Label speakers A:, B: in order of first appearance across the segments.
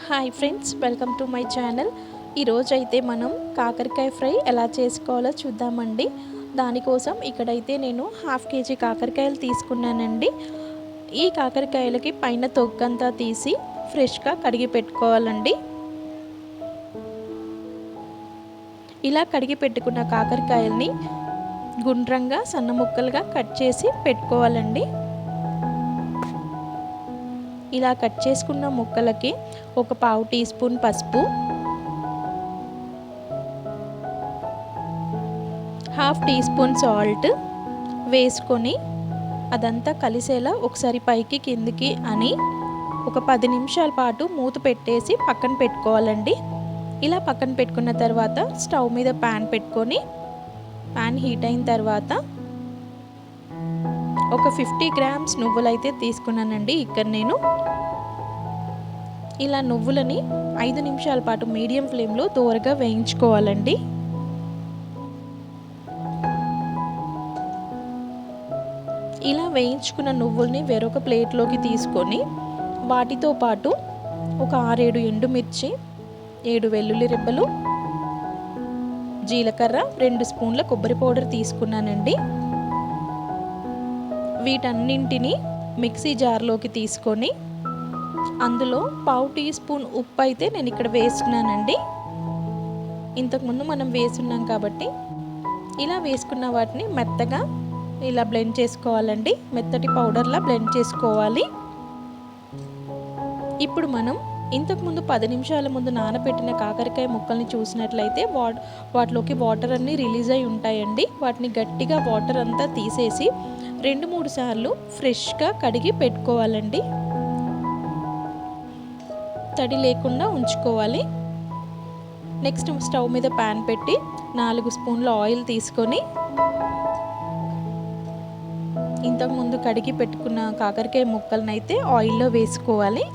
A: Hi friends, welcome to my channel. ఈరోజైతే మనం కాకరకాయ ఫ్రై ఎలా చేసుకోవాలో చూద్దామండి. దానికోసం ఇక్కడైతే నేను 1/2 కేజీ కాకరకాయలు తీసుకున్నానండి. ఈ కాకరకాయలకి పైన తొక్కంతా తీసి ఫ్రెష్గా కడిగి పెట్టుకోవాలండి. ఇలా కడిగి పెట్టుకున్న కాకరకాయల్ని గుండ్రంగా సన్న ముక్కలుగా కట్ చేసి పెట్టుకోవాలండి. ఇలా కట్ చేసుకున్న ముక్కలకి ఒక 1/2 టీ స్పూన్ పసుపు, 1/2 టీ స్పూన్ సాల్ట్ వేసుకొని అదంతా కలిసేలా ఒకసారి పైకి కిందికి అని ఒక 10 నిమిషాల పాటు మూత పెట్టేసి పక్కన పెట్టుకోవాలండి. ఇలా పక్కన పెట్టుకున్న తర్వాత స్టవ్ మీద ప్యాన్ పెట్టుకొని ప్యాన్ హీట్ అయిన తర్వాత ఒక 50 గ్రామ్స్ నువ్వులైతే తీసుకున్నానండి. ఇక్కడ నేను ఇలా నువ్వులని 5 నిమిషాల పాటు మీడియం ఫ్లేమ్లో దోరగా వేయించుకోవాలండి. ఇలా వేయించుకున్న నువ్వుల్ని వేరొక ప్లేట్లోకి తీసుకొని వాటితో పాటు ఒక 6-7 ఎండుమిర్చి, 7 వెల్లుల్లి రెబ్బలు, జీలకర్ర, 2 స్పూన్ల కొబ్బరి పౌడర్ తీసుకున్నానండి. వీటన్నింటినీ మిక్సీ జార్లోకి తీసుకొని అందులో 1/2 టీ స్పూన్ ఉప్పు అయితే నేను ఇక్కడ వేస్తున్నానండి. ఇంతకుముందు మనం వేసున్నాం కాబట్టి ఇలా వేసుకున్న వాటిని మెత్తగా ఇలా బ్లెండ్ చేసుకోవాలండి. మెత్తటి పౌడర్లా బ్లెండ్ చేసుకోవాలి. ఇప్పుడు మనం ఇంతకుముందు 10 నిమిషాల ముందు నానబెట్టిన కాకరకాయ ముక్కల్ని చూసినట్లయితే వాటిలోకి వాటర్ అన్నీ రిలీజ్ అయి ఉంటాయండి. వాటిని గట్టిగా వాటర్ అంతా తీసేసి 2-3 సార్లు ఫ్రెష్గా కడిగి పెట్టుకోవాలండి. తడి లేకుండా ఉంచుకోవాలి. నెక్స్ట్ స్టవ్ మీద ప్యాన్ పెట్టి 4 స్పూన్ల ఆయిల్ తీసుకొని ఇంతకుముందు కడిగి పెట్టుకున్న కాకరకాయ ముక్కలను అయితే ఆయిల్లో వేసుకోవాలి.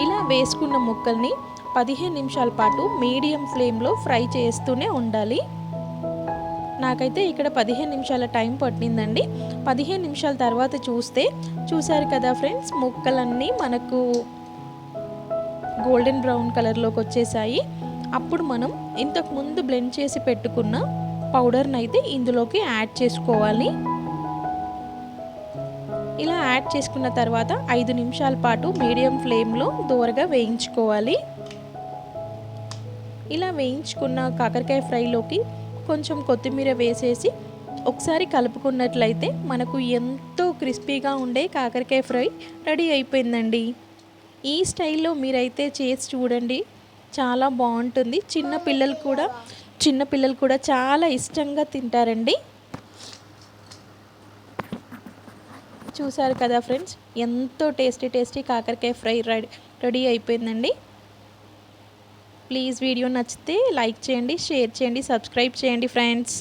A: ఇలా వేసుకున్న ముక్కల్ని 15 నిమిషాల పాటు మీడియం ఫ్లేమ్లో ఫ్రై చేస్తూనే ఉండాలి. నాకైతే ఇక్కడ 15 నిమిషాల టైం పట్టిందండి. 15 నిమిషాల తర్వాత చూసారు కదా ఫ్రెండ్స్, ముక్కలన్నీ మనకు గోల్డెన్ బ్రౌన్ కలర్లోకి వచ్చేసాయి. అప్పుడు మనం ఇంతకుముందు బ్లెండ్ చేసి పెట్టుకున్న పౌడర్ని అయితే ఇందులోకి యాడ్ చేసుకోవాలి. ఇలా యాడ్ చేసుకున్న తర్వాత 5 నిమిషాల పాటు మీడియం ఫ్లేమ్లో దోరగా వేయించుకోవాలి. ఇలా వేయించుకున్న కాకరకాయ ఫ్రైలోకి కొంచెం కొత్తిమీర వేసేసి ఒకసారి కలుపుకున్నట్లయితే మనకు ఎంతో క్రిస్పీగా ఉండే కాకరకాయ ఫ్రై రెడీ అయిపోయిందండి. ఈ స్టైల్లో మీరైతే చేసి చూడండి, చాలా బాగుంటుంది. చిన్నపిల్లలు కూడా చాలా ఇష్టంగా తింటారండి. చూసారు కదా ఫ్రెండ్స్, ఎంతో టేస్టీ కాకరకాయ ఫ్రై రెడీ అయిపోయిందండి. ప్లీజ్ వీడియో నచ్చితే లైక్ చేయండి, షేర్ చేయండి, సబ్స్క్రైబ్ చేయండి ఫ్రెండ్స్.